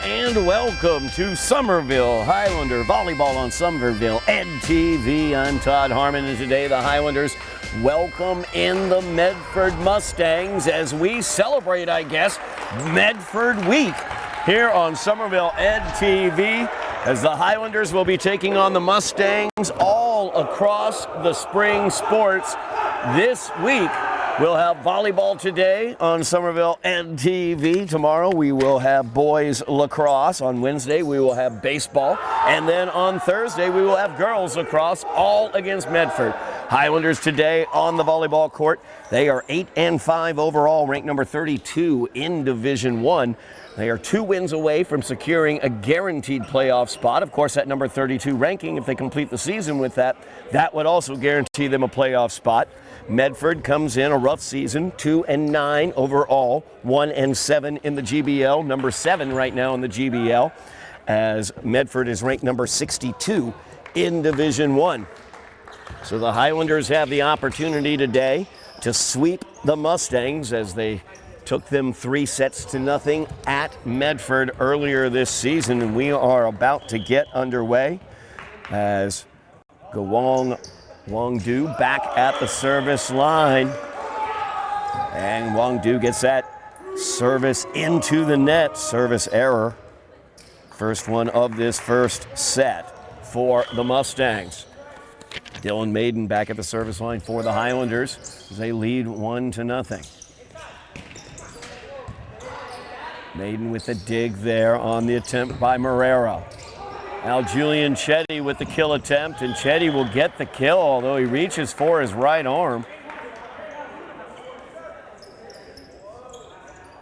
and welcome to Somerville Highlander Volleyball on Somerville EdTV. I'm Todd Harmon, and today the Highlanders welcome in the Medford Mustangs as we celebrate, I guess, Medford Week here on Somerville EdTV, as the Highlanders will be taking on the Mustangs all across the spring sports this week. We'll have volleyball today on Somerville EdTV. Tomorrow we will have boys lacrosse. On Wednesday we will have baseball. And then on Thursday we will have girls lacrosse, all against Medford. Highlanders today on the volleyball court. They are 8-5 overall, ranked number 32 in Division I. They are 2 wins away from securing a guaranteed playoff spot. Of course, that number 32 ranking, if they complete the season with that, that would also guarantee them a playoff spot. Medford comes in a rough season, 2-9 overall, 1-7 in the GBL, number 7 right now in the GBL, as Medford is ranked number 62 in Division I. So the Highlanders have the opportunity today to sweep the Mustangs, as they took them 3-0 at Medford earlier this season, and we are about to get underway as Wong-Du back at the service line, and Wong-Du gets that service into the net. Service error, first one of this first set for the Mustangs. Dylan Maiden back at the service line for the Highlanders as they lead 1-0. Maiden with a dig there on the attempt by Morera. Now Julian Chetty with the kill attempt, and Chetty will get the kill, although he reaches for his right arm.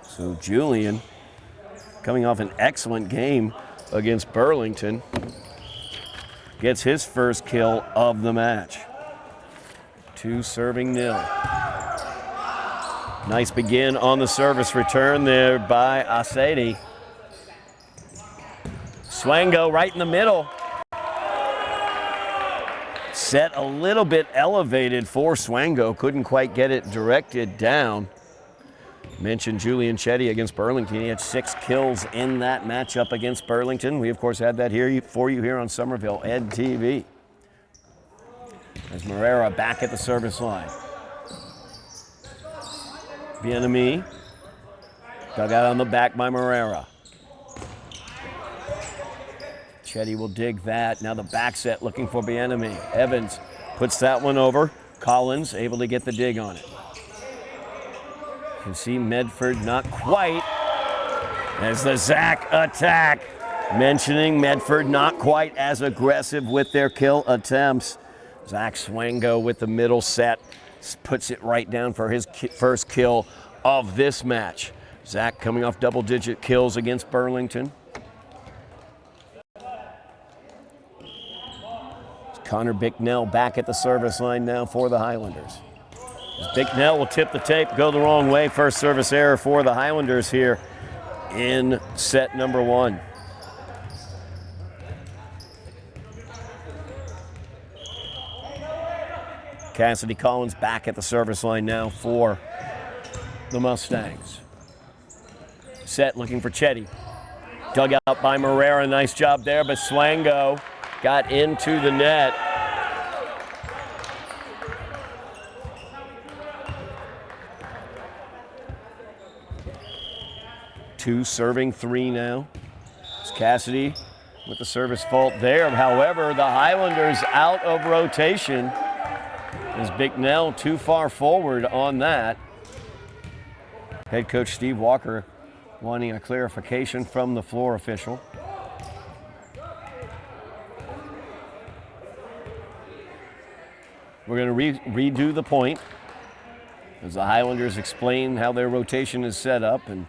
So Julian, coming off an excellent game against Burlington, gets his first kill of the match. 2-0. Nice begin on the service return there by Asadi. Swango right in the middle. Set a little bit elevated for Swango. Couldn't quite get it directed down. Mentioned Julian Chetty against Burlington. He had 6 kills in that matchup against Burlington. We, of course, had that here for you here on Somerville EdTV. As Morera back at the service line. Bienemy. Dug out on the back by Morera. Chetty will dig that. Now the back set looking for Bienemy. Evans puts that one over. Collins able to get the dig on it. You can see Medford not quite as the Zach attack. Mentioning Medford not quite as aggressive with their kill attempts. Zach Swango with the middle set puts it right down for his first kill of this match. Zach coming off double-digit kills against Burlington. Connor Bicknell back at the service line now for the Highlanders. Bicknell will tip the tape, go the wrong way. First service error for the Highlanders here in set number 1. Cassidy Collins back at the service line now for the Mustangs. Set looking for Chetty. Dug out by Morera, nice job there, but Swango got into the net. Two serving 3 now. It's Cassidy with the service fault there. However, the Highlanders out of rotation. Is Bicknell too far forward on that? Head coach Steve Walker wanting a clarification from the floor official. We're going to redo the point as the Highlanders explain how their rotation is set up and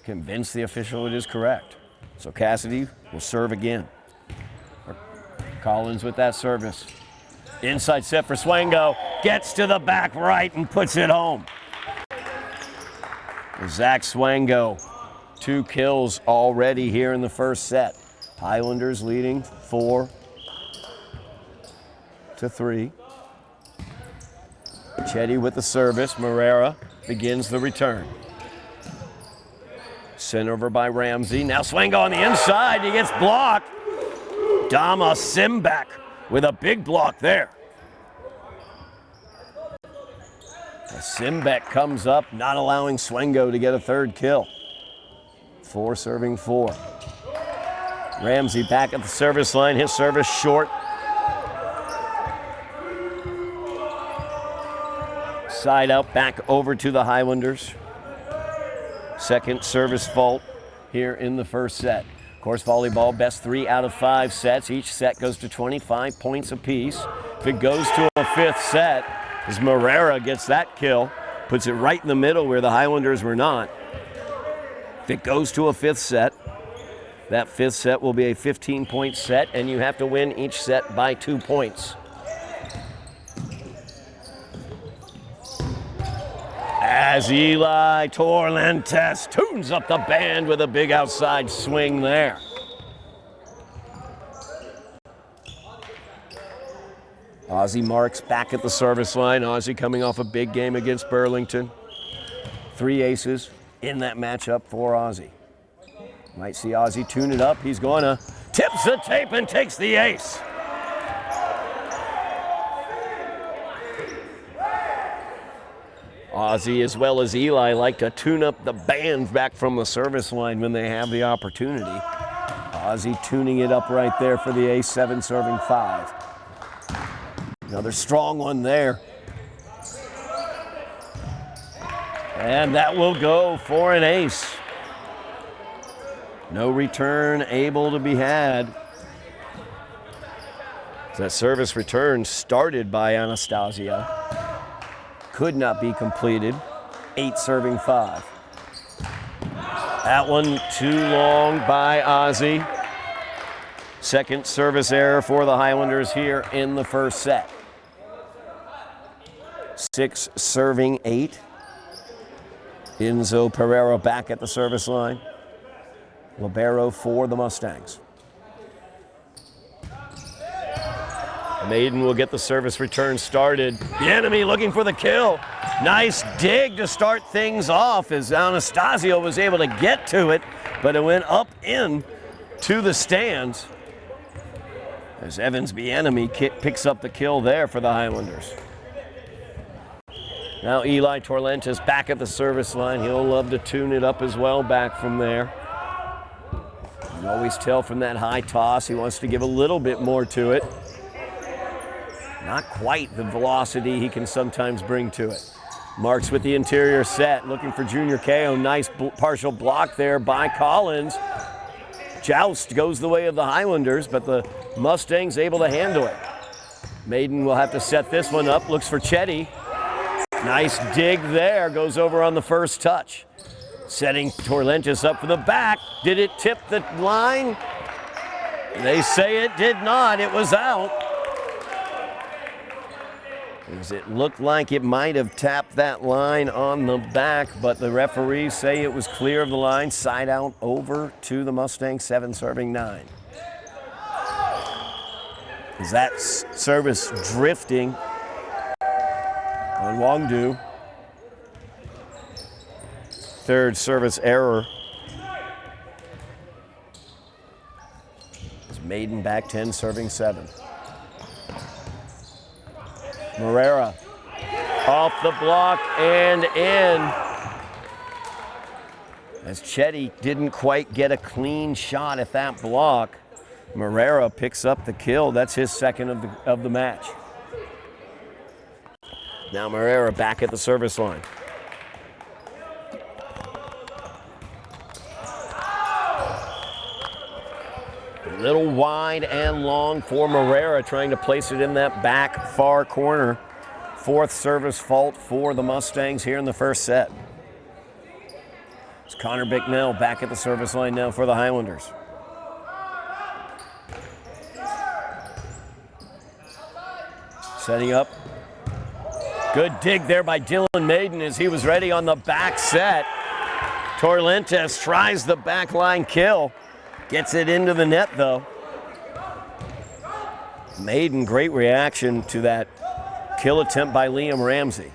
convince the official it is correct. So Cassidy will serve again. Collins with that service. Inside set for Swango. Gets to the back right and puts it home. Zach Swango, 2 kills already here in the first set. Highlanders leading 4-3. Chetty with the service. Morera begins the return. Sent over by Ramsey. Now Swango on the inside. He gets blocked. Dama Simbek with a big block there. Simbek comes up, not allowing Swango to get a third kill. 4 serving 4. Ramsey back at the service line. His service short. Side out, back over to the Highlanders. Second service fault here in the first set. Of course, volleyball, best 3 out of 5 sets. Each set goes to 25 points apiece. If it goes to a 5th set, as Morera gets that kill, puts it right in the middle where the Highlanders were not. If it goes to a 5th set, that 5th set will be a 15-point set, and you have to win each set by 2 points. As Eli Torlentes tunes up the band with a big outside swing there. Ozzie Marks back at the service line. Ozzie coming off a big game against Burlington. 3 aces in that matchup for Ozzie. Might see Ozzie tune it up. He's going to tips the tape and takes the ace. Ozzie, as well as Eli, like to tune up the band back from the service line when they have the opportunity. Ozzie tuning it up right there for the ace, 7 serving 5. Another strong one there. And that will go for an ace. No return able to be had. That service return started by Anastasia. Could not be completed. 8 serving 5. That one too long by Ozzie. Second service error for the Highlanders here in the first set. 6 serving 8. Enzo Pereira back at the service line. Libero for the Mustangs. Maiden will get the service return started. The enemy looking for the kill. Nice dig to start things off as Anastasio was able to get to it, but it went up in to the stands. As Evans Bienemy picks up the kill there for the Highlanders. Now Eli Torlentes back at the service line. He'll love to tune it up as well back from there. You can always tell from that high toss he wants to give a little bit more to it. Not quite the velocity he can sometimes bring to it. Marks with the interior set, looking for Junior Ko. Nice partial block there by Collins. Joust goes the way of the Highlanders, but the Mustangs able to handle it. Maiden will have to set this one up, looks for Chetty. Nice dig there, goes over on the first touch. Setting Torlentes up for the back. Did it tip the line? They say it did not, it was out. As it looked like it might have tapped that line on the back, but the referees say it was clear of the line. Side out over to the Mustangs, 7 serving 9. Is that service drifting on Wangdu? Third service error. It's Maiden back 10 serving 7. Morera off the block and in. As Chetty didn't quite get a clean shot at that block, Morera picks up the kill. That's his second of the match. Now Morera back at the service line. A little wide and long for Morera, trying to place it in that back far corner. 4th service fault for the Mustangs here in the first set. It's Connor Bicknell back at the service line now for the Highlanders. Setting up. Good dig there by Dylan Maiden as he was ready on the back set. Torlentes tries the back line kill. Gets it into the net, though. Maiden, great reaction to that kill attempt by Liam Ramsey.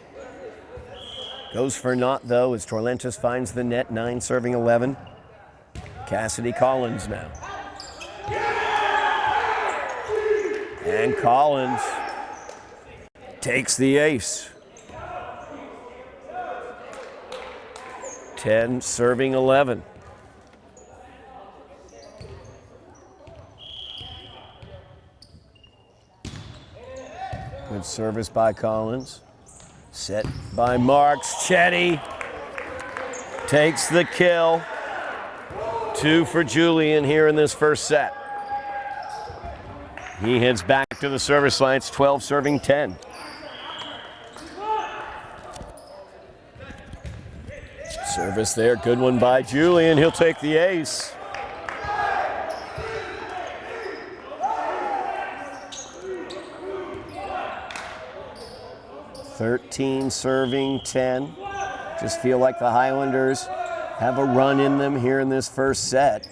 Goes for naught, though, as Torlentes finds the net, 9 serving 11. Cassidy Collins now. And Collins takes the ace. 10 serving 11. Good service by Collins. Set by Marks. Chetty takes the kill. 2 for Julian here in this first set. He heads back to the service line. It's 12 serving 10. Service there, good one by Julian. He'll take the ace. (13 serving 10). Just feel like the Highlanders have a run in them here in this first set.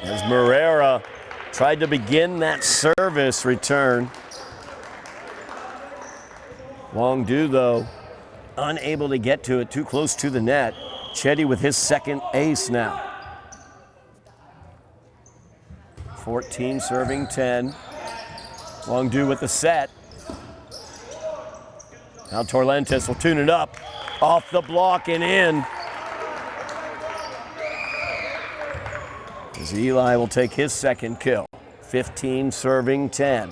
As Morera tried to begin that service return. Wong-Du, though, unable to get to it, too close to the net. Chetty with his second ace now. 14 serving 10. Wong-Du with the set. Now Torrentes will tune it up. Off the block and in. As Eli will take his second kill. 15 serving 10.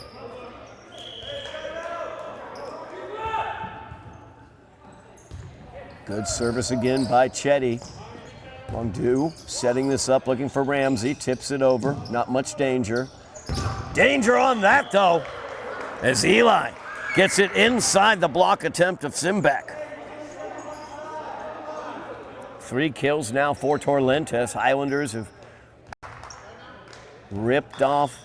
Good service again by Chetty. Wong-Du setting this up, looking for Ramsey. Tips it over. Not much danger. Danger on that, though, as Eli gets it inside the block attempt of Simbeck. 3 kills now for Torrentes. Highlanders have ripped off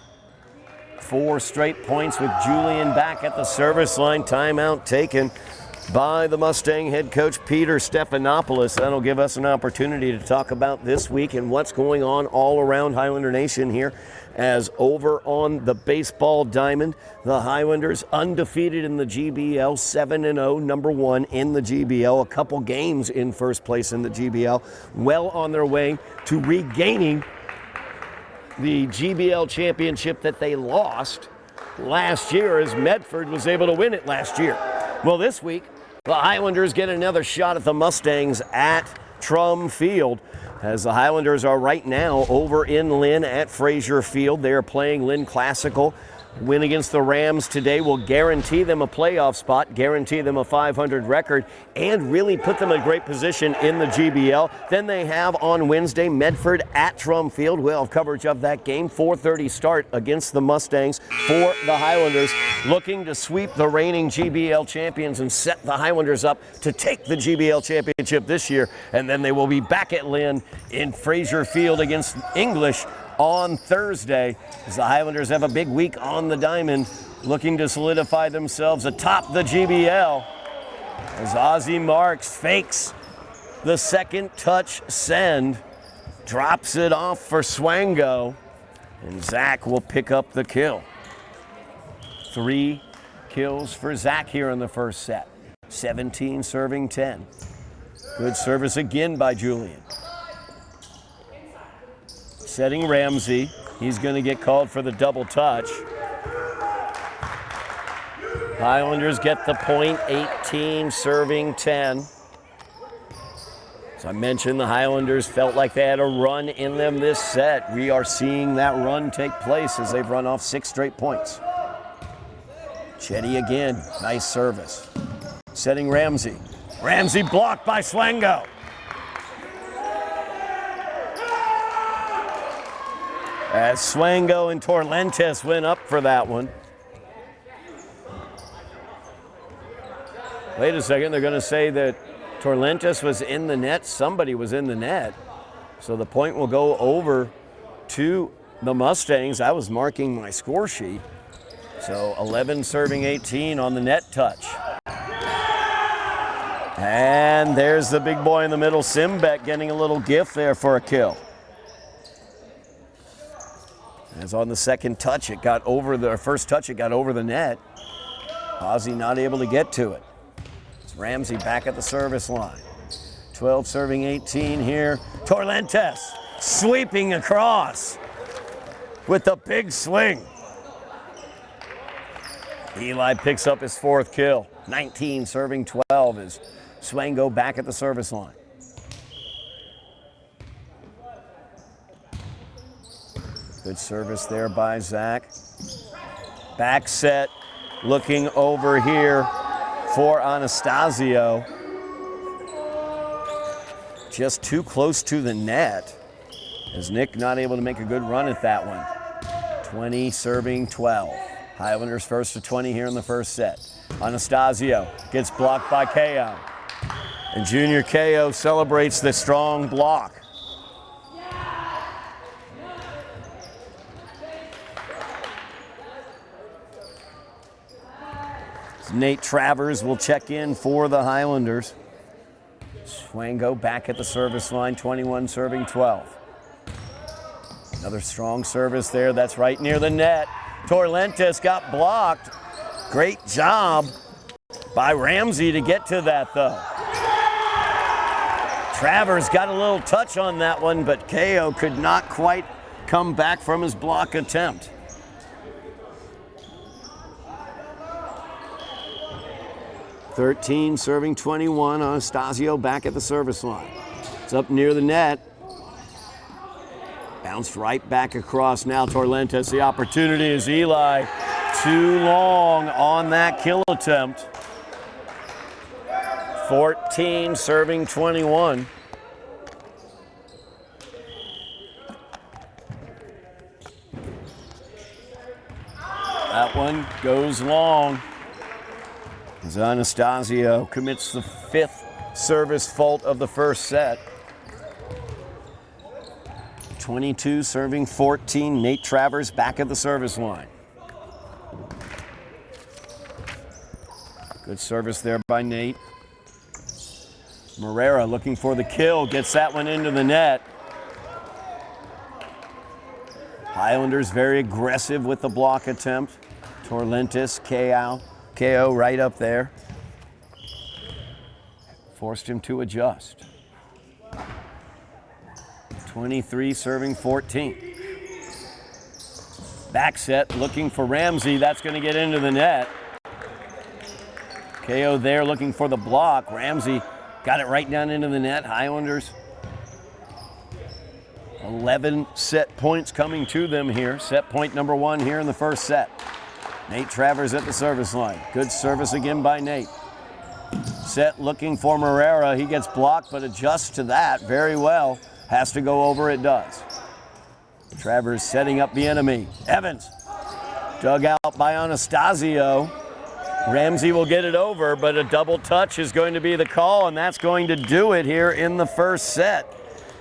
4 straight points with Julian back at the service line. Timeout taken by the Mustang head coach Peter Stephanopoulos. That'll give us an opportunity to talk about this week and what's going on all around Highlander Nation here, as over on the baseball diamond, the Highlanders undefeated in the GBL, 7-0, number 1 in the GBL, a couple games in first place in the GBL, well on their way to regaining the GBL championship that they lost last year, as Medford was able to win it last year. Well, this week, the Highlanders get another shot at the Mustangs at Trum Field, as the Highlanders are right now over in Lynn at Frazier Field. They are playing Lynn Classical. Win against the Rams today will guarantee them a playoff spot, guarantee them a 500 record, and really put them in a great position in the GBL. Then they have on Wednesday Medford at Trum Field. We'll have coverage of that game. 4:30 start against the Mustangs for the Highlanders, looking to sweep the reigning GBL champions and set the Highlanders up to take the GBL championship this year. And then they will be back at Lynn in Frazier Field against English on Thursday, as the Highlanders have a big week on the diamond, looking to solidify themselves atop the GBL, as Ozzie Marks fakes the second touch send, drops it off for Swango, and Zach will pick up the kill. 3 kills for Zach here in the first set. 17 serving 10. Good service again by Julian. Setting Ramsey. He's going to get called for the double touch. Highlanders get the point, 18 serving 10. As I mentioned, the Highlanders felt like they had a run in them this set. We are seeing that run take place as they've run off 6 straight points. Chetty again, nice service. Setting Ramsey. Ramsey blocked by Swango. As Swango and Torrentes went up for that one. Wait a second, they're going to say that Torrentes was in the net. Somebody was in the net. So the point will go over to the Mustangs. I was marking my score sheet. So 11 serving 18 on the net touch. And there's the big boy in the middle, Simbeck, getting a little gift there for a kill. As on the second touch, it got over the first touch, it got over the net. Ozzie not able to get to it. It's Ramsey back at the service line. 12 serving 18 here Torlentes sweeping across with a big swing. Eli picks up his 4th kill. 19 serving 12 as Swango back at the service line. Good service there by Zach. Back set, looking over here for Anastasio. Just too close to the net as Nick not able to make a good run at that one. 20 serving 12. Highlanders first to 20 here in the first set. Anastasio gets blocked by KO. And Junior KO celebrates the strong block. Nate Travers will check in for the Highlanders. Swango back at the service line, 21 serving 12. Another strong service there, that's right near the net. Torlentes got blocked. Great job by Ramsey to get to that though. Travers got a little touch on that one, but KO could not quite come back from his block attempt. (13 serving 21, Anastasio back at the service line. It's up near the net. Bounced right back across now. Torlentes, the opportunity is Eli. Too long on that kill attempt. 14 serving 21. That one goes long. As Anastasio commits the 5th service fault of the first set. 22 serving 14. Nate Travers back at the service line. Good service there by Nate. Morera looking for the kill, gets that one into the net. Highlanders very aggressive with the block attempt. Torlentes, KO right up there. Forced him to adjust. 23 serving 14. Back set looking for Ramsey. That's going to get into the net. KO there looking for the block. Ramsey got it right down into the net. Highlanders 11 set points coming to them here. Set point number 1 here in the first set. Nate Travers at the service line. Good service again by Nate. Set looking for Morera. He gets blocked but adjusts to that very well. Has to go over, it does. Travers setting up the enemy. Evans dug out by Anastasio. Ramsey will get it over, but a double touch is going to be the call, and that's going to do it here in the first set.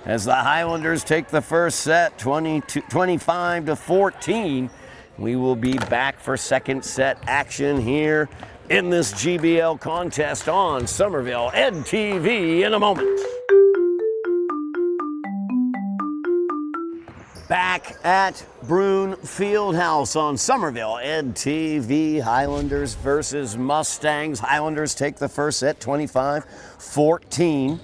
As the Highlanders take the first set, 25-14. We will be back for second set action here in this GBL contest on Somerville EdTV in a moment. Back at Brune Fieldhouse on Somerville EdTV, Highlanders versus Mustangs. Highlanders take the first set, 25-14.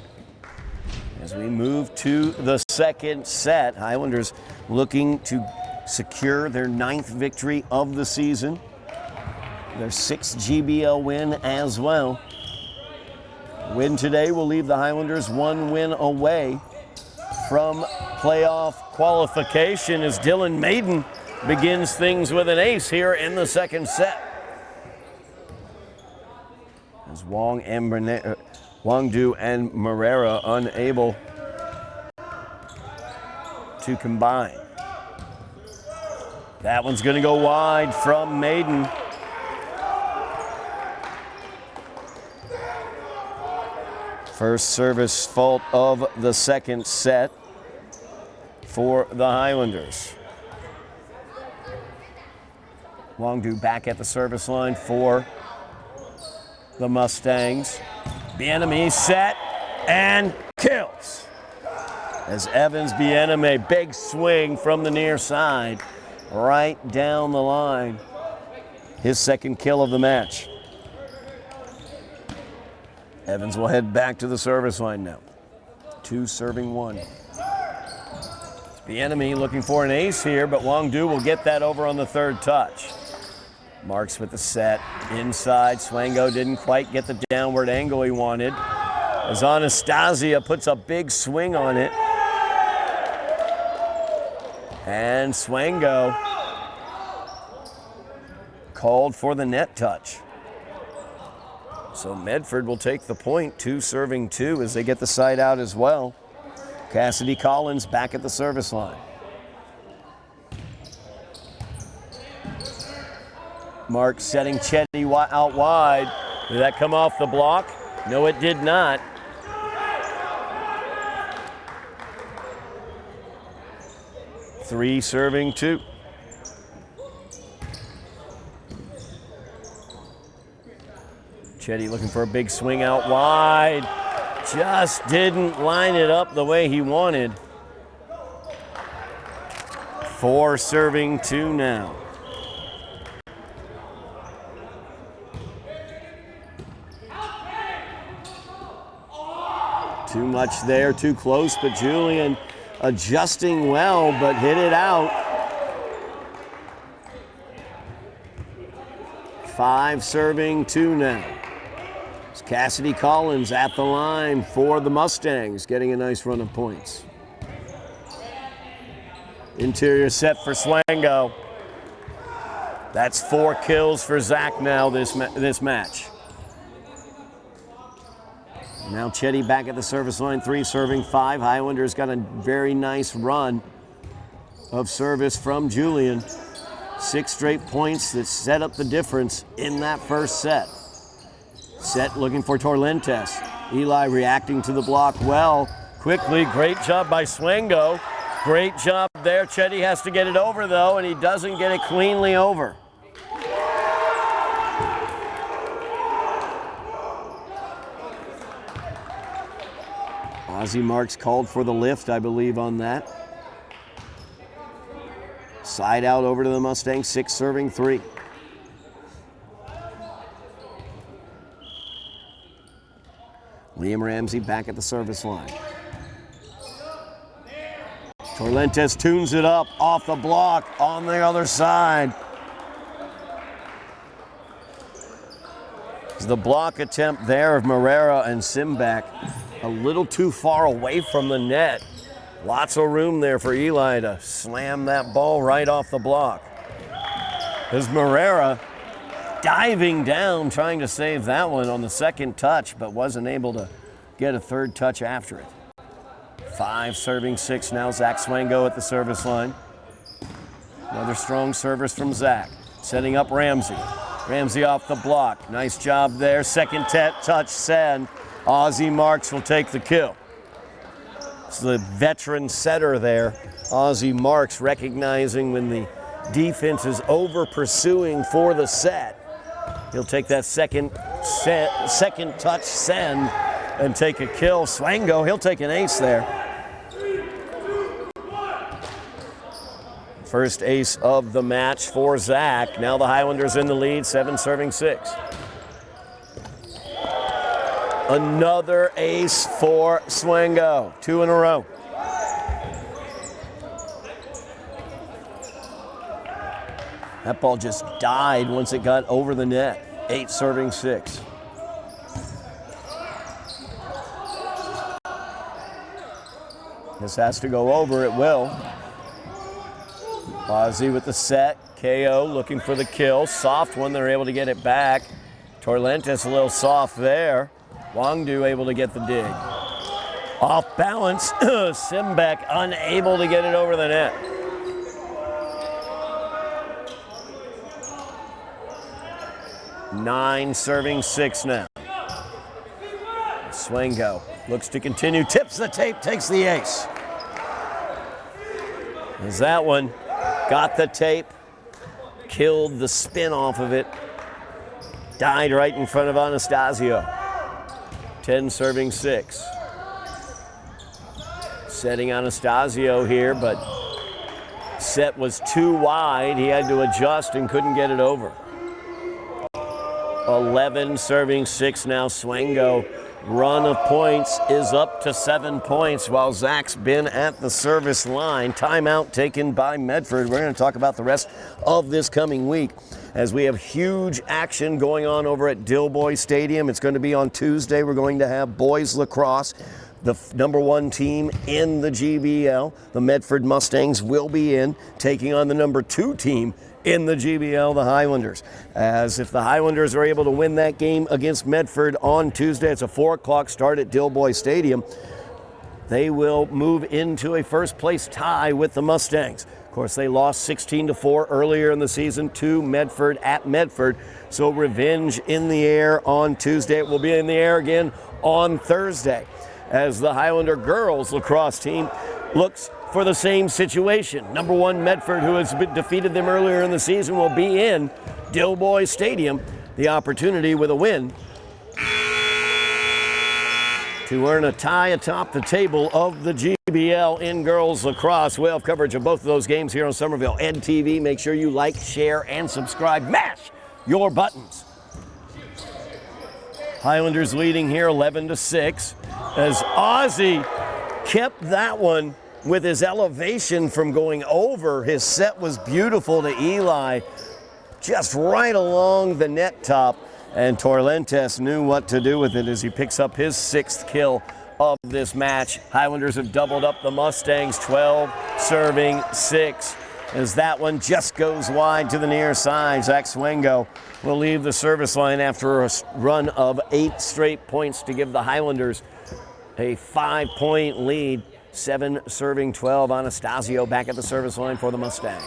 As we move to the second set, Highlanders looking to secure their 9th victory of the season. Their 6th GBL win as well. Win today will leave the Highlanders 1 win away from playoff qualification as Dylan Maiden begins things with an ace here in the second set. As Wangdu and Morera unable to combine. That one's going to go wide from Maiden. First service fault of the second set for the Highlanders. Wangdu back at the service line for the Mustangs. Bienemy set and kills. As Evans Bienemy, big swing from the near side, right down the line. His second kill of the match. Evans will head back to the service line now. 2 serving 1. The enemy looking for an ace here, but Wangdu will get that over on the third touch. Marks with the set, inside. Swango didn't quite get the downward angle he wanted. As Anastasia puts a big swing on it. And Swango called for the net touch. So Medford will take the point, 2 serving 2 as they get the side out as well. Cassidy Collins back at the service line. Mark setting Chetty out wide. Did that come off the block? No, it did not. Three serving 2. Chetty looking for a big swing out wide. Just didn't line it up the way he wanted. 4 serving 2 now. Too much there, too close, but Julian adjusting well, but hit it out. 5 serving 2 now. It's Cassidy Collins at the line for the Mustangs, getting a nice run of points. Interior set for Swango. That's 4 kills for Zach now this match. Now Chetty back at the service line, 3 serving 5. Highlanders got a very nice run of service from Julian. 6 straight points that set up the difference in that first set. Set looking for Torlentes. Eli reacting to the block well. Quickly, great job by Swango. Great job there. Chetty has to get it over though, and he doesn't get it cleanly over. Ozzie Marks called for the lift, I believe, on that. Side out over to the Mustangs, 6 serving 3. Liam Ramsey back at the service line. Torlentes tunes it up off the block on the other side. The block attempt there of Morera and Simback a little too far away from the net. Lots of room there for Eli to slam that ball right off the block. As Morera diving down, trying to save that one on the second touch, but wasn't able to get a third touch after it. 5 serving 6 now. Zach Swango at the service line. Another strong service from Zach. Setting up Ramsey. Ramsey off the block. Nice job there. Second touch send. Ozzie Marks will take the kill. It's the veteran setter there. Ozzie Marks recognizing when the defense is over pursuing for the set. He'll take that second touch send and take a kill. Swango, he'll take an ace there. First ace of the match for Zach. Now the Highlanders in the lead, 7 serving 6. Another ace for Swango, 2 in a row. That ball just died once it got over the net. 8 serving 6. This has to go over, it will. Ozzie with the set, KO looking for the kill. Soft one, they're able to get it back. Torlentes a little soft there. Wangdu able to get the dig. Off balance, Simbeck unable to get it over the net. Nine serving 6 now. Swango looks to continue, tips the tape, takes the ace. As that one got the tape, killed the spin off of it, died right in front of Anastasio. 10 serving 6. Setting Anastasio here, but set was too wide. He had to adjust and couldn't get it over. 11 serving 6 now. Swango run of points is up to 7 points while Zach's been at the service line. Timeout taken by Medford. We're going to talk about the rest of this coming week as we have huge action going on over at Dilboy Stadium. It's going to be on Tuesday. We're going to have boys lacrosse. The number 1 team in the GBL, the Medford Mustangs, will be in, taking on the number 2 team in the GBL, the Highlanders. As if the Highlanders are able to win that game against Medford on Tuesday, it's a 4 o'clock start at Dilboy Stadium, they will move into a first place tie with the Mustangs. Of course, they lost 16-4 earlier in the season to Medford at Medford. So revenge in the air on Tuesday. It will be in the air again on Thursday, as the Highlander girls lacrosse team looks for the same situation. Number 1 Medford, who has defeated them earlier in the season, will be in Dilboy Stadium. The opportunity with a win to earn a tie atop the table of the GBL in girls lacrosse. We'll have coverage of both of those games here on Somerville Ed TV. Make sure you like, share, and subscribe. Mash your buttons. Highlanders leading here 11-6 as Ozzy kept that one with his elevation from going over. His set was beautiful to Eli, just right along the net top, and Torlentes knew what to do with it as he picks up his 6th kill of this match. Highlanders have doubled up the Mustangs, 12 serving 6, as that one just goes wide to the near side. Zach Swango will leave the service line after a run of 8 straight points to give the Highlanders a 5-point lead. 7 serving 12. Anastasio back at the service line for the Mustangs.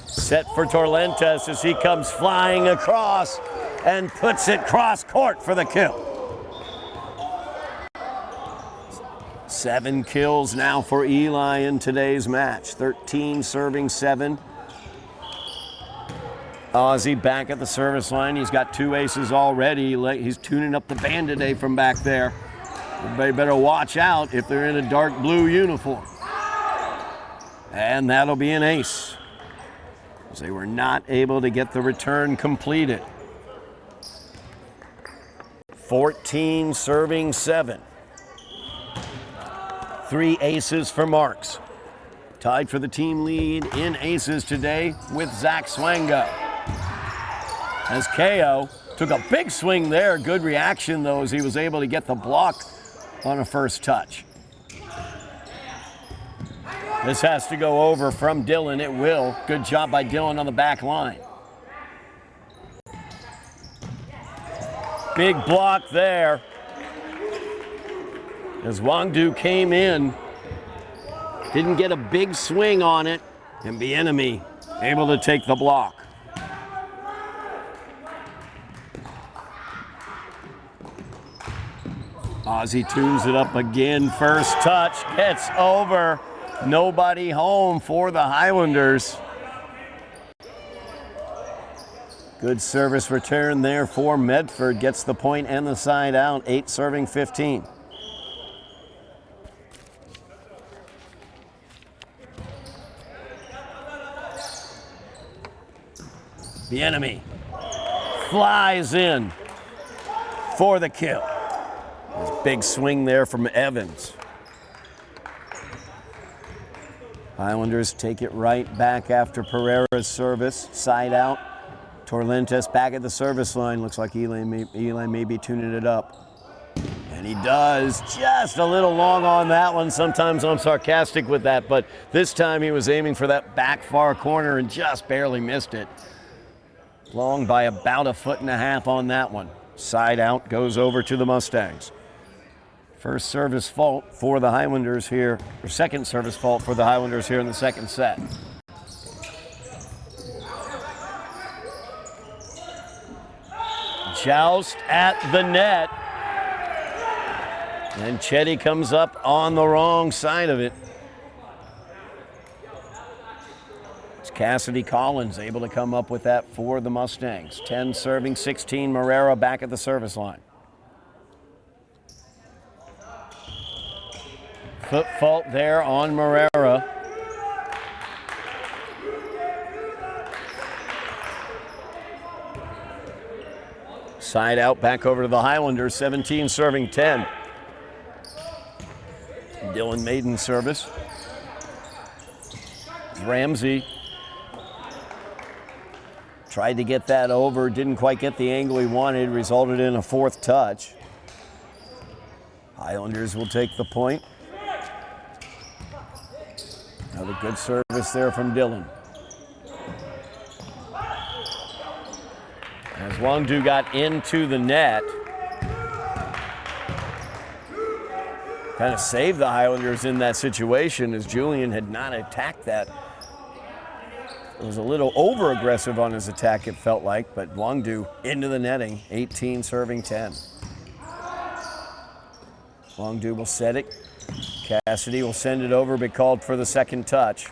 Set for Torlentes as he comes flying across and puts it cross court for the kill. 7 kills now for Eli in today's match. 13 serving 7. Ozzy back at the service line. He's got 2 aces already. He's tuning up the band today from back there. Everybody better watch out if they're in a dark blue uniform. And that'll be an ace, as they were not able to get the return completed. 14 serving 7. 3 aces for Marks. Tied for the team lead in aces today with Zach Swango. As KO took a big swing there. Good reaction, though, as he was able to get the block on a first touch. This has to go over from Dylan. It will. Good job by Dylan on the back line. Big block there as Wangdu came in. Didn't get a big swing on it, and Bienemy able to take the block. Ozzy tunes it up again. First touch gets over. Nobody home for the Highlanders. Good service return there for Medford. Gets the point and the side out. 8 serving 15. Bienemy flies in for the kill. Big swing there from Evans. Highlanders take it right back after Pereira's service. Side out. Torlentes back at the service line. Looks like Eli may be tuning it up. And he does. Just a little long on that one. Sometimes I'm sarcastic with that, but this time he was aiming for that back far corner and just barely missed it. Long by about 1.5 feet on that one. Side out goes over to the Mustangs. First service fault for the Highlanders here, or second service fault for the Highlanders here in the second set. Joust at the net. And Chetty comes up on the wrong side of it. It's Cassidy Collins able to come up with that for the Mustangs. 10 serving 16, Morera back at the service line. Foot fault there on Morera. Side out back over to the Highlanders, 17 serving 10. Dylan Maiden service. Ramsey tried to get that over, didn't quite get the angle he wanted, resulted in a fourth touch. Highlanders will take the point. Another good service there from Dylan. As Wangdu got into the net, kind of saved the Highlanders in that situation as Julian had not attacked that. It was a little over-aggressive on his attack, it felt like, but Wangdu into the netting, 18 serving 10. Wangdu will set it. Cassidy will send it over, be called for the second touch.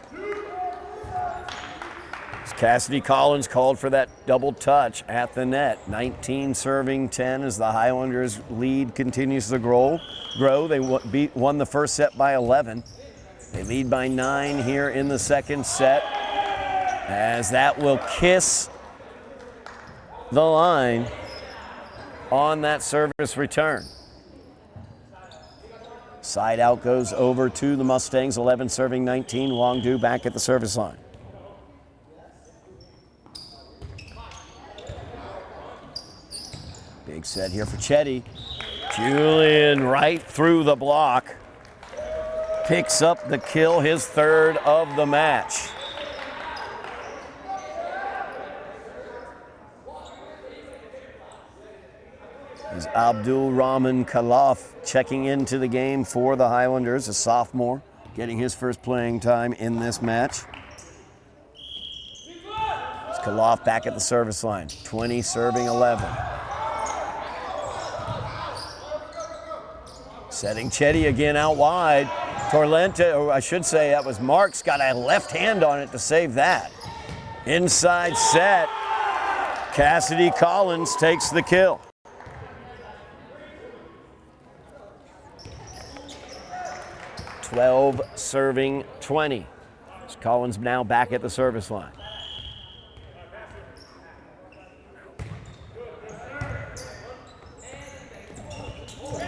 Cassidy Collins called for that double touch at the net. 19 serving 10 as the Highlanders lead continues to grow. They won the first set by 11. They lead by 9 here in the second set, as that will kiss the line on that service return. Side out goes over to the Mustangs, 11 serving 19. Wangdu back at the service line. Big set here for Chetty. Julian right through the block. Picks up the kill, his third of the match. Is Abdul Rahman Khalaf checking into the game for the Highlanders, a sophomore, getting his first playing time in this match. It's Khalaf back at the service line, 20 serving 11. Setting Chetty again out wide. Torlenta, or I should say that was Marks, got a left hand on it to save that. Inside set, Cassidy Collins takes the kill. (12 serving 20. Collins now back at the service line.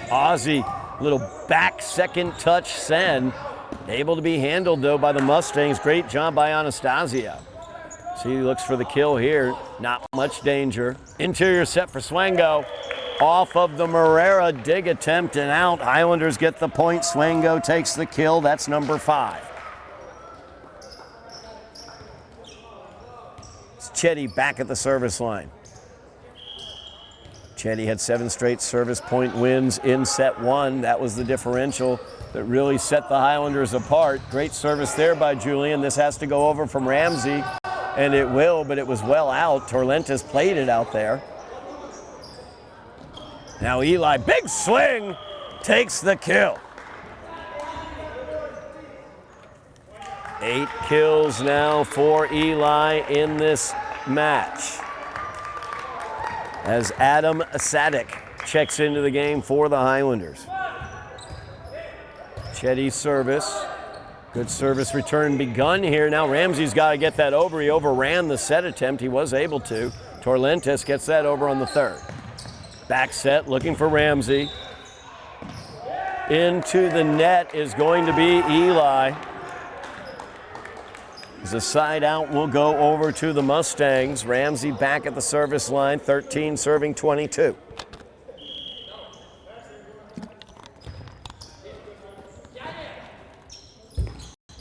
Ozzie, little back second touch send. Able to be handled though by the Mustangs. Great job by Anastasio. So he looks for the kill here. Not much danger. Interior set for Swango. Off of the Morera dig attempt and out. Highlanders get the point. Swango takes the kill. That's number 5. It's Chetty back at the service line. Chetty had 7 straight service point wins in set 1. That was the differential that really set the Highlanders apart. Great service there by Julian. This has to go over from Ramsey, and it will, but it was well out. Torlentas played it out there. Now Eli, big swing, takes the kill. 8 kills now for Eli in this match, as Adam Sadek checks into the game for the Highlanders. Chetty's service. Good service return begun here. Now Ramsey's got to get that over. He overran the set attempt. He was able to. Torlentas gets that over on the third. Back set, looking for Ramsey. Into the net is going to be Eli. The side out will go over to the Mustangs. Ramsey back at the service line, 13 serving 22.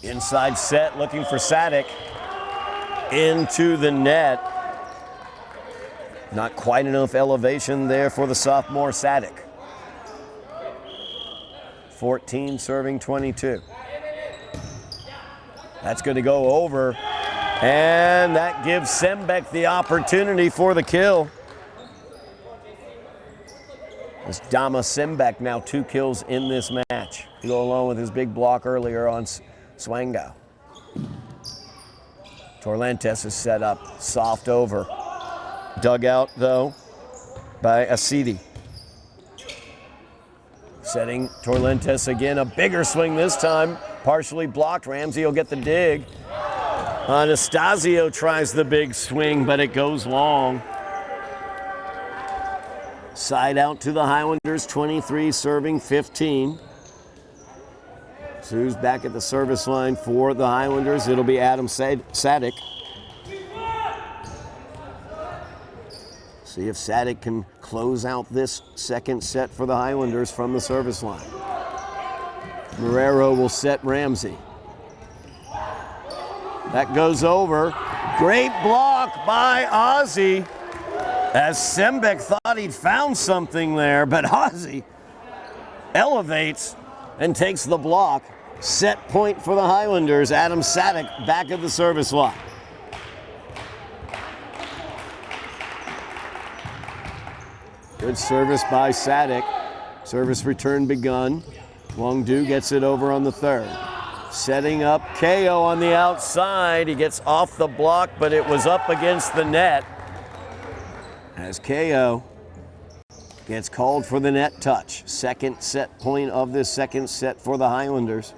Inside set, looking for Sadek. Into the net. Not quite enough elevation there for the sophomore Sadek. 14 serving 22. That's going to go over, and that gives Sembek the opportunity for the kill. It's Dama Sembek now 2 kills in this match. To go along with his big block earlier on Swango. Torlentas is set up, soft over. Dug out though by Asidi. Setting Torlentas again, a bigger swing this time. Partially blocked. Ramsey will get the dig. Anastasio tries the big swing, but it goes long. Side out to the Highlanders, 23 serving 15. So who's back at the service line for the Highlanders? It'll be Adam Sadek. See if Sadek can close out this second set for the Highlanders from the service line. Marrero will set Ramsey. That goes over. Great block by Ozzie. As Sembeck thought he'd found something there, but Ozzie elevates and takes the block. Set point for the Highlanders. Adam Sadek back at the service line. Good service by Sadek. Service return begun. Wongdu gets it over on the third. Setting up KO on the outside. He gets off the block, but it was up against the net. As KO gets called for the net touch. Second set point of this second set for the Highlanders.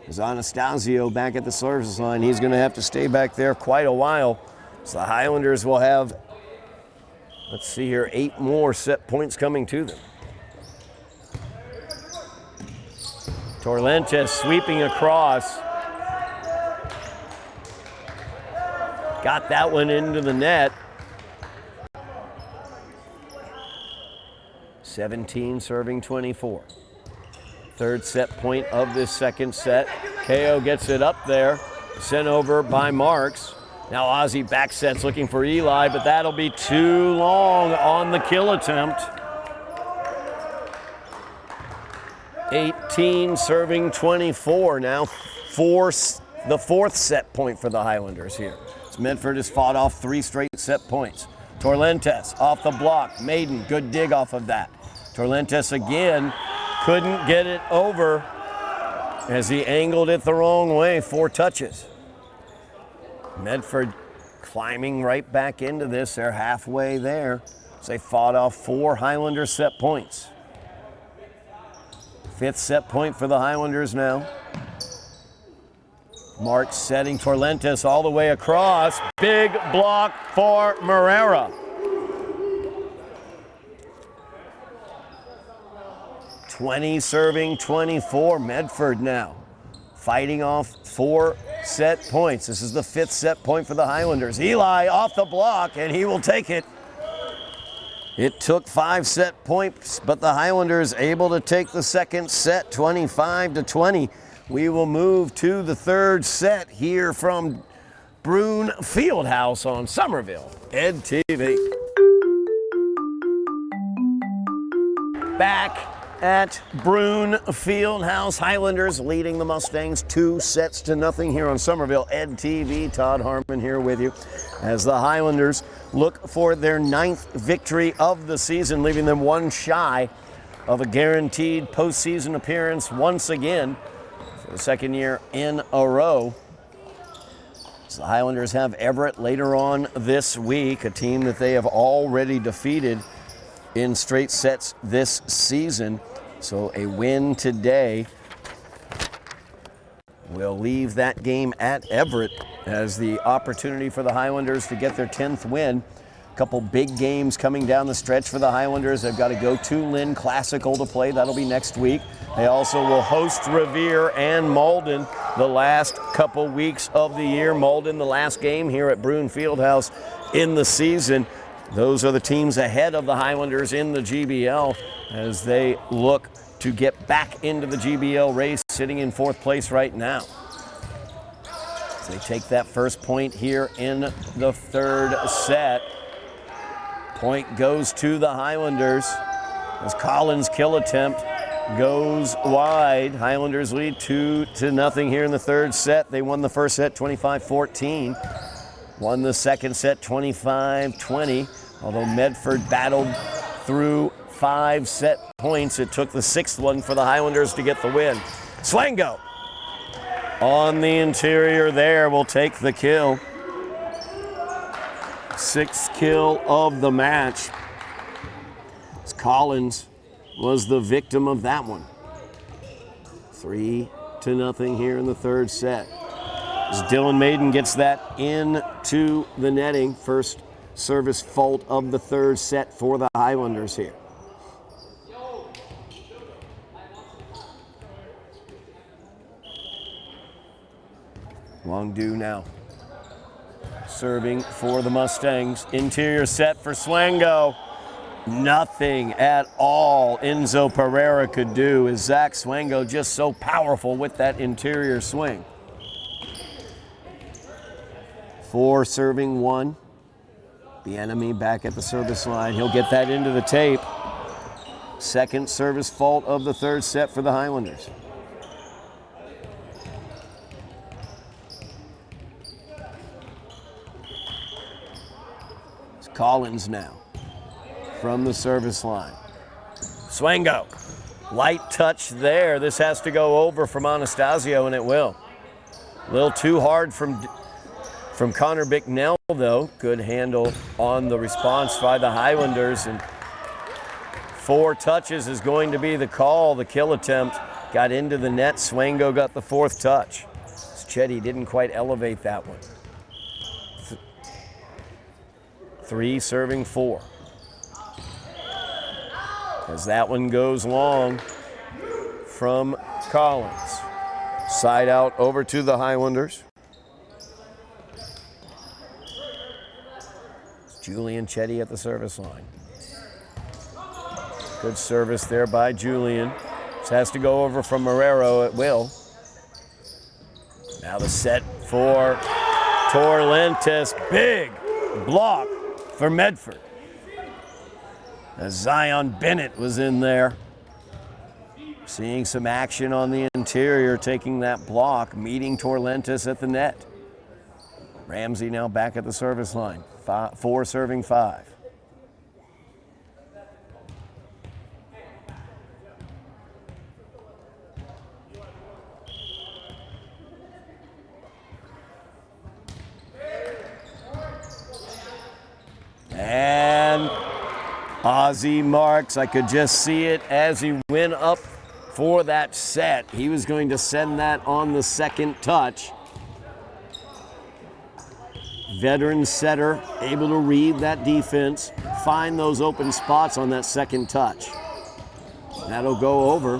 As Anastasio back at the service line. He's going to have to stay back there quite a while. So the Highlanders will have, let's see here, 8 more set points coming to them. Torrentes sweeping across. Got that one into the net. 17 serving 24. Third set point of this second set. KO gets it up there. Sent over by Marks. Now Ozzie back sets looking for Eli, but that'll be too long on the kill attempt. 18 serving 24. Now the fourth set point for the Highlanders here. As Medford has fought off 3 straight set points. Torrentes off the block. Maiden, good dig off of that. Torrentes again couldn't get it over as he angled it the wrong way. 4 touches. Medford climbing right back into this. They're halfway there. So they fought off 4 Highlander set points. 5th set point for the Highlanders now. March setting Torrentes all the way across. Big block for Marrero. 20 serving 24. Medford now fighting off 4 set points. This is the 5th set point for the Highlanders. Eli off the block, and he will take it. It took 5 set points, but the Highlanders able to take the second set, 25-20. We will move to the third set here from Brune Fieldhouse on Somerville Ed TV. Back at Brune Fieldhouse, Highlanders leading the Mustangs 2-0 here on Somerville Ed TV. Todd Harmon here with you as the Highlanders look for their 9th victory of the season, leaving them 1 shy of a guaranteed postseason appearance once again for the 2nd year in a row. So the Highlanders have Everett later on this week, a team that they have already defeated in straight sets this season. So a win today will leave that game at Everett as the opportunity for the Highlanders to get their 10th win. A couple big games coming down the stretch for the Highlanders. They've got to go to Lynn Classical to play. That'll be next week. They also will host Revere and Malden the last couple weeks of the year. Malden, the last game here at Brune Fieldhouse in the season. Those are the teams ahead of the Highlanders in the GBL as they look to get back into the GBL race, sitting in 4th place right now. As they take that first point here in the third set. Point goes to the Highlanders as Collins' kill attempt goes wide. Highlanders lead 2-0 here in the third set. They won the first set 25-14. Won the second set 25-20. Although Medford battled through 5 set points, it took the 6th one for the Highlanders to get the win. Swango on the interior there will take the kill. 6th kill of the match. As Collins was the victim of that one. 3-0 here in the third set. As Dylan Maiden gets that into the netting. First service fault of the third set for the Highlanders here. Wong-Do now serving for the Mustangs. Interior set for Swango. Nothing at all Enzo Pereira could do, as Zach Swango just so powerful with that interior swing. 4 serving 1. The enemy back at the service line. He'll get that into the tape. Second service fault of the third set for the Highlanders. It's Collins now from the service line. Swango, light touch there. This has to go over from Anastasio, and it will. A little too hard from Connor Bicknell, though. Good handle on the response by the Highlanders, and 4 touches is going to be the call. The kill attempt got into the net. Swango got the 4th touch. Chetty didn't quite elevate that one. 3 serving 4. As that one goes long from Collins. Side out over to the Highlanders. Julian Chetty at the service line. Good service there by Julian. This has to go over from Marrero. It will. Now the set for Torrentes. Big block for Medford, as Zion Bennett was in there. Seeing some action on the interior, taking that block, meeting Torrentes at the net. Ramsey now back at the service line. 4 serving 5. And Ozzie Marks, I could just see it as he went up for that set. He was going to send that on the second touch. Veteran setter, able to read that defense, find those open spots on that second touch. That'll go over.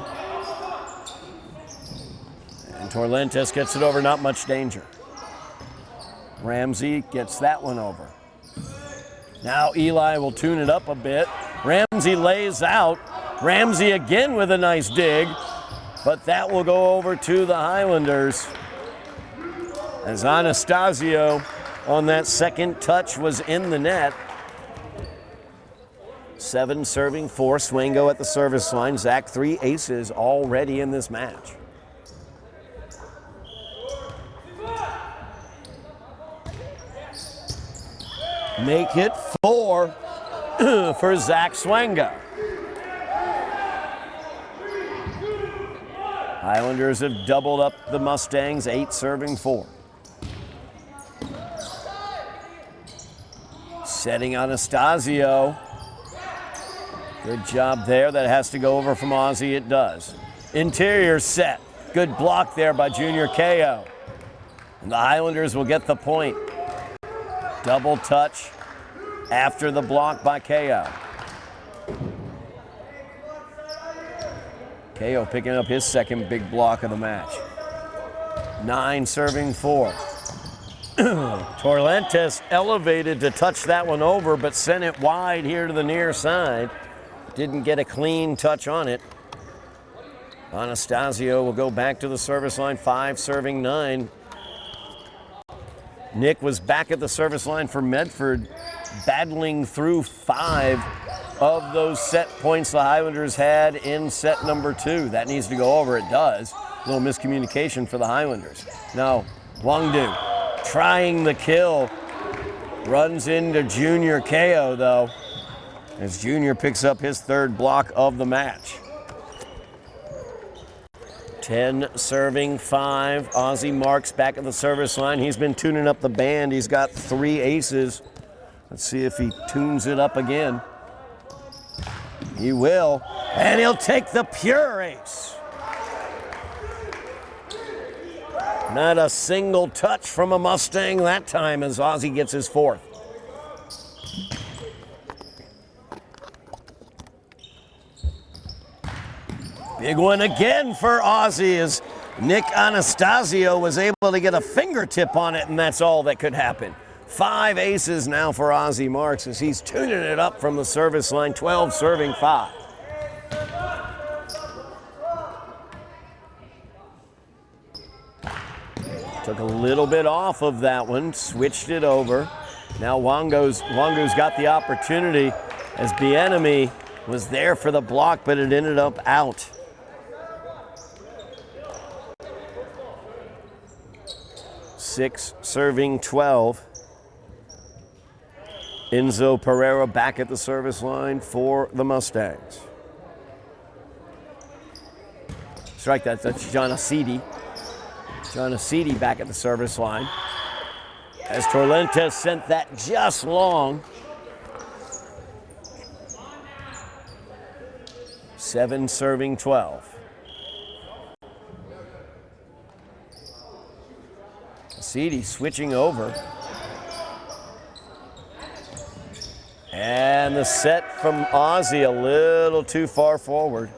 And Torrentes gets it over, not much danger. Ramsey gets that one over. Now Eli will tune it up a bit. Ramsey lays out. Ramsey again with a nice dig, but that will go over to the Highlanders, as Anastasio on that second touch was in the net. 7 serving 4. Swango at the service line. Zach, 3 aces already in this match. Make it 4 for Zach Swango. Highlanders have doubled up the Mustangs, 8 serving 4. Setting Anastasio. Good job there. That has to go over from Ozzie. It does. Interior set. Good block there by Junior KO. And the Highlanders will get the point. Double touch after the block by KO. KO picking up his second big block of the match. 9 serving 4. Torrentes elevated to touch that one over, but sent it wide here to the near side. Didn't get a clean touch on it. Anastasio will go back to the service line. 5 serving 9. Nick was back at the service line for Medford, battling through 5 of those set points the Highlanders had in set number 2. That needs to go over. It does. A little miscommunication for the Highlanders. Now, Wong-Do trying the kill. Runs into Junior KO, though, as Junior picks up his 3rd block of the match. 10 serving 5. Ozzie Marks back at the service line. He's been tuning up the band. He's got 3 aces. Let's see if he tunes it up again. He will, and he'll take the pure ace. Not a single touch from a Mustang that time, as Ozzie gets his 4th. Big one again for Ozzie, as Nick Anastasio was able to get a fingertip on it, and that's all that could happen. 5 aces now for Ozzie Marks as he's tuning it up from the service line, 12 serving 5. Took a little bit off of that one, switched it over. Now Wangu's got the opportunity as Bienemy was there for the block, but it ended up out. Six serving 12. Enzo Pereira back at the service line for the Mustangs. Strike that, that's John Acidi. John Acidi back at the service line. As Torrentes sent that just long. 7 serving 12. Acidi switching over. And the set from Ozzie a little too far forward.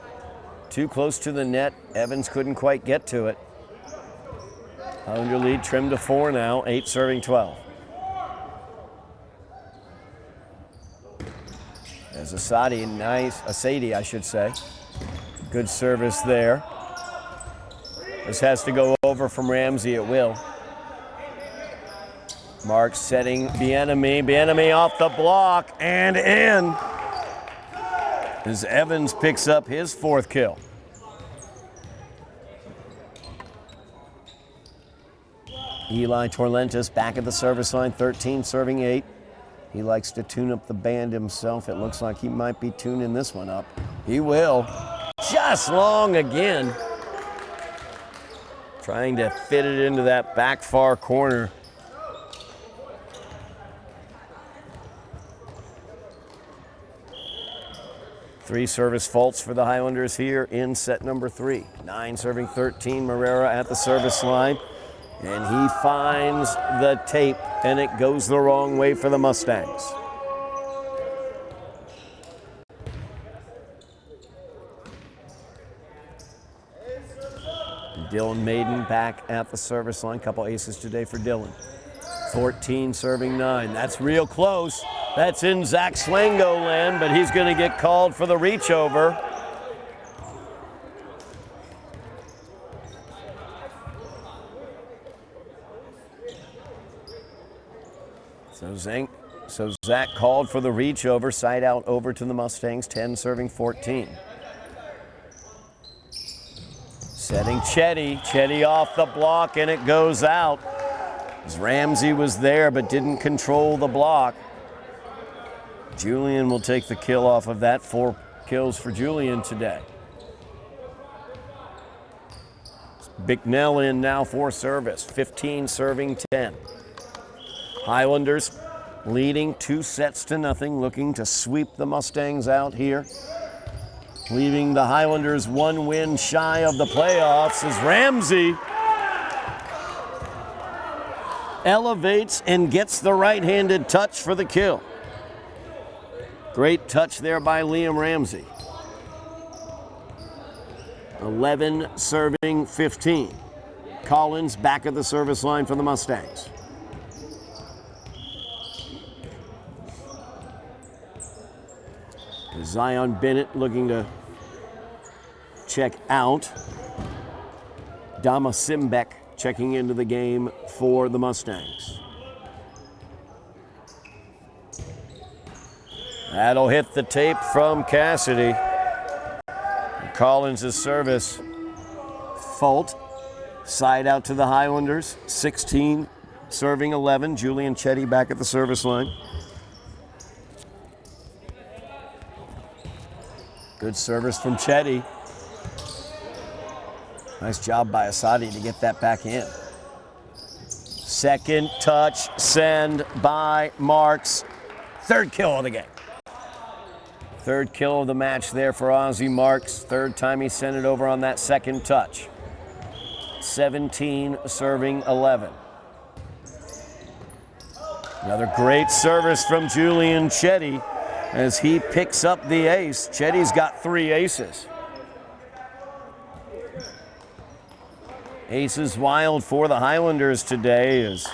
Too close to the net. Evans couldn't quite get to it. Highlander lead trimmed to 4 now, 8 serving 12. There's Acidi, I should say. Good service there. This has to go over from Ramsey at will. Marks setting Bienemy. Bienemy off the block and in. As Evans picks up his 4th kill. Eli Torrentes back at the service line, 13 serving 8. He likes to tune up the band himself. It looks like he might be tuning this one up. He will. Just long again. Trying to fit it into that back far corner. Three service faults for the Highlanders here in set number 3. 9 serving 13, Morera at the service line. And he finds the tape, and it goes the wrong way for the Mustangs. Dylan Maiden back at the service line. Couple aces today for Dylan. 14 serving 9. That's real close. That's in Zach Swango land, but he's going to get called for the reach over. So Zach called for the reach over, side out over to the Mustangs, 10 serving 14. Setting Chetty. Chetty off the block, and it goes out. As Ramsey was there but didn't control the block. Julian will take the kill off of that. 4 kills for Julian today. Bicknell in now for service, 15 serving 10. Highlanders leading 2 sets to nothing, looking to sweep the Mustangs out here. Leaving the Highlanders 1 win shy of the playoffs as Ramsey elevates and gets the right-handed touch for the kill. Great touch there by Liam Ramsey. 11 serving 15. Collins back at the service line for the Mustangs. Zion Bennett looking to check out. Dama Simbek checking into the game for the Mustangs. That'll hit the tape from Cassidy. Collins' service fault. Side out to the Highlanders. 16 serving 11. Julian Chetty back at the service line. Good service from Chetty. Nice job by Asadi to get that back in. Second touch, send by Marks. 3rd kill of the game. 3rd kill of the match there for Ozzie Marks. 3rd time he sent it over on that 2nd touch. 17 serving 11. Another great service from Julian Chetty as he picks up the ace. Chetty's got 3 aces. Aces wild for the Highlanders today as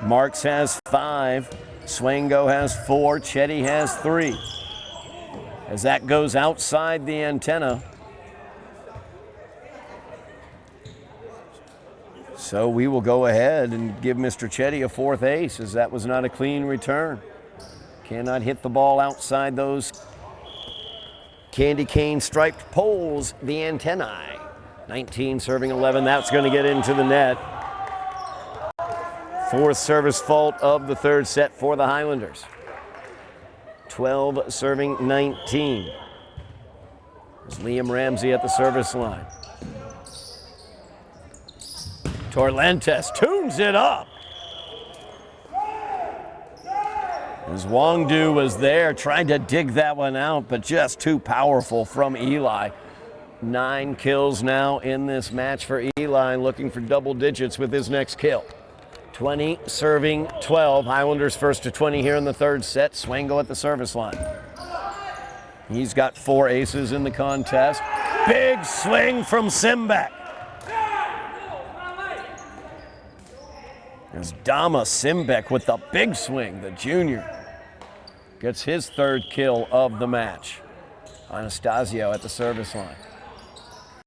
Marks has 5, Swango has 4, Chetty has 3. As that goes outside the antenna. So we will go ahead and give Mr. Chetty a 4th ace, as that was not a clean return. Cannot hit the ball outside those candy cane striped poles, the antennae. 19 serving 11, that's going to get into the net. 4th service fault of the 3rd set for the Highlanders. 12 serving 19. There's Liam Ramsey at the service line. Torlentes tunes it up. As Wongdu was there, tried to dig that one out, but just too powerful from Eli. 9 kills now in this match for Eli, looking for double digits with his next kill. 20 serving 12. Highlanders first to 20 here in the 3rd set. Swango at the service line. He's got 4 aces in the contest. Big swing from Simbeck. There's Dama Simbeck with the big swing. The junior gets his 3rd kill of the match. Anastasio at the service line.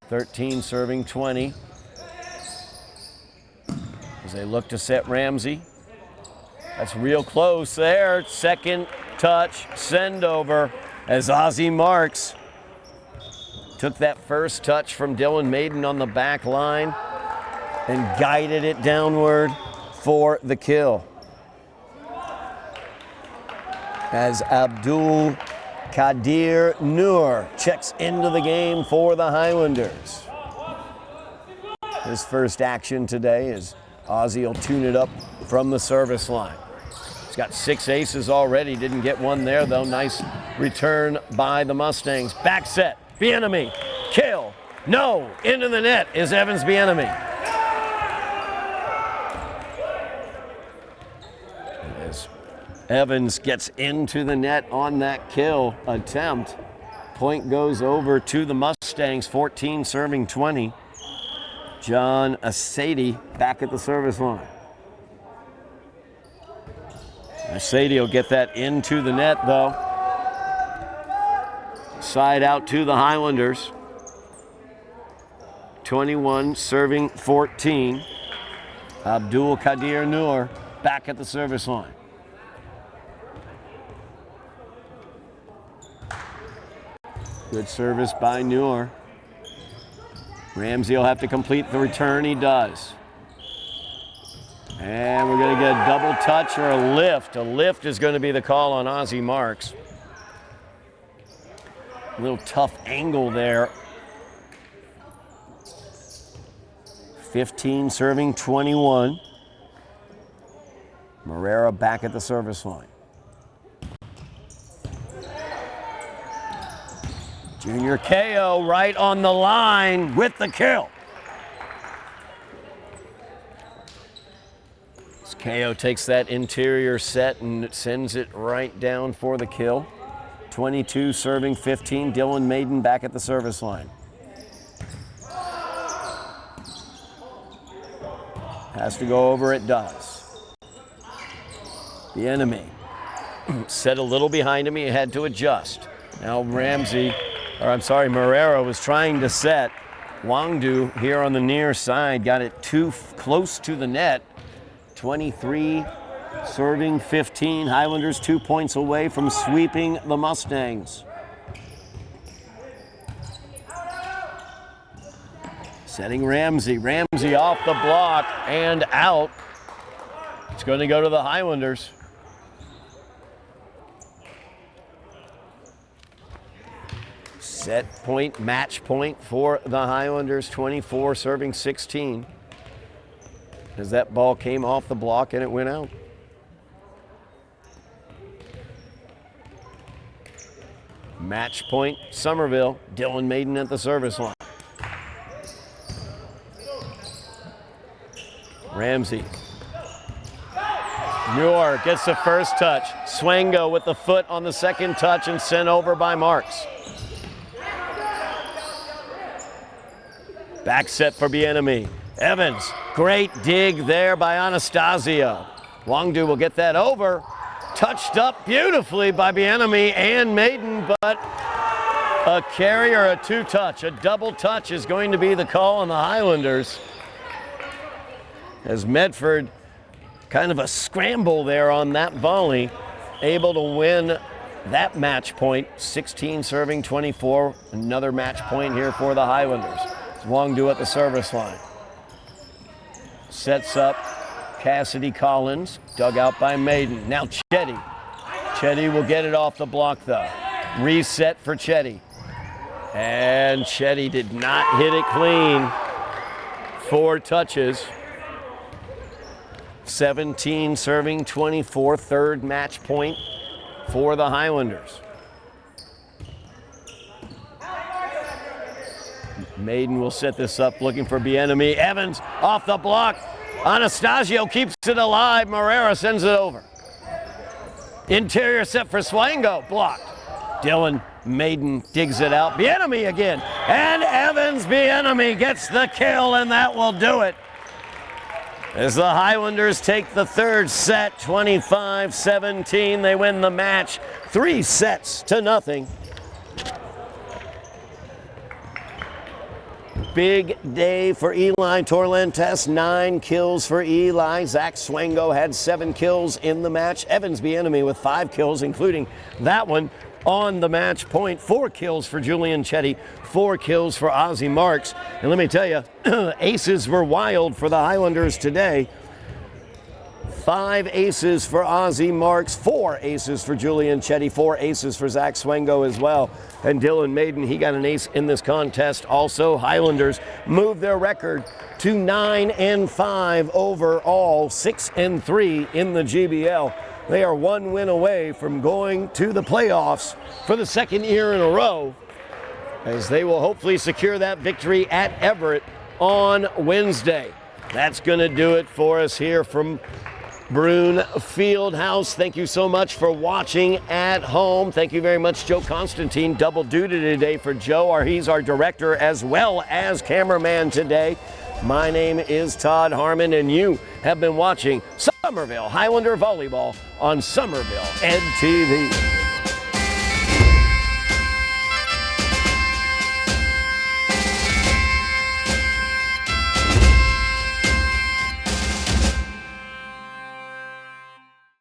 13 serving 20. As they look to set Ramsey. That's real close there. 2nd touch, send over as Ozzie Marks took that first touch from Dylan Maiden on the back line and guided it downward for the kill. As Abdul Kadir Noor checks into the game for the Highlanders. His first action today is Ozzie will tune it up from the service line. He's got 6 aces already, didn't get one there though. Nice return by the Mustangs. Back set, Bieniemy, kill, no, into the net is Evans Bieniemy. As Evans gets into the net on that kill attempt, point goes over to the Mustangs, 14 serving 20. John Asadi back at the service line. Asadi will get that into the net though. Side out to the Highlanders. 21 serving 14. Abdul Kadir Noor back at the service line. Good service by Noor. Ramsey will have to complete the return. He does. And we're going to get a double touch or a lift. A lift is going to be the call on Ozzie Marks. A little tough angle there. 15 serving 21. Morera back at the service line. Junior KO right on the line with the kill. As KO takes that interior set and sends it right down for the kill. 22 serving 15. Dylan Maiden back at the service line. Has to go over, it does. The enemy set a little behind him, he had to adjust. Now Morera was trying to set. Wongdu here on the near side got it too close to the net. 23 serving 15. Highlanders 2 points away from sweeping the Mustangs. Setting Ramsey. Ramsey off the block and out. It's going to go to the Highlanders. Set point, match point for the Highlanders, 24 serving 16. As that ball came off the block and it went out. Match point, Somerville. Dylan Maiden at the service line. Ramsey. Muir gets the first touch. Swango with the foot on the second touch and sent over by Marks. Back set for Bienemy. Evans, great dig there by Anastasio. Wangdu will get that over. Touched up beautifully by Bienemy and Maiden, but a carry or a two-touch. A double touch is going to be the call on the Highlanders. As Medford, kind of a scramble there on that volley, able to win that match point. 16 serving 24. Another match point here for the Highlanders. It's Wangdu at the service line. Sets up Cassidy Collins, dug out by Maiden. Now Chetty. Chetty will get it off the block though. Reset for Chetty. And Chetty did not hit it clean. 4 touches. 17 serving 24, third match point for the Highlanders. Maiden will set this up, looking for Bienemy. Evans off the block. Anastasio keeps it alive. Morera sends it over. Interior set for Swango, blocked. Dylan Maiden digs it out. Bienemy again. And Evans Bienemy gets the kill, and that will do it. As the Highlanders take the third set, 25-17, they win the match 3-0. Big day for Eli Torrentes, 9 kills for Eli. Zach Swango had 7 kills in the match. Evans Bienemy with 5 kills, including that one on the match point. 4 kills for Julian Chetty, 4 kills for Ozzie Marks. And let me tell you, aces were wild for the Highlanders today. 5 aces for Ozzie Marks, 4 aces for Julian Chetty, 4 aces for Zach Swango as well. And Dylan Maiden, he got an ace in this contest also. Highlanders move their record to 9-5 overall, 6-3 in the GBL. They are 1 win away from going to the playoffs for the 2nd year in a row, as they will hopefully secure that victory at Everett on Wednesday. That's going to do it for us here from Brune Fieldhouse. Thank you so much for watching at home. Thank you very much, Joe Constantine. Double duty today for Joe. He's our director as well as cameraman today. My name is Todd Harmon, and you have been watching Somerville Highlander Volleyball on Somerville Ed TV.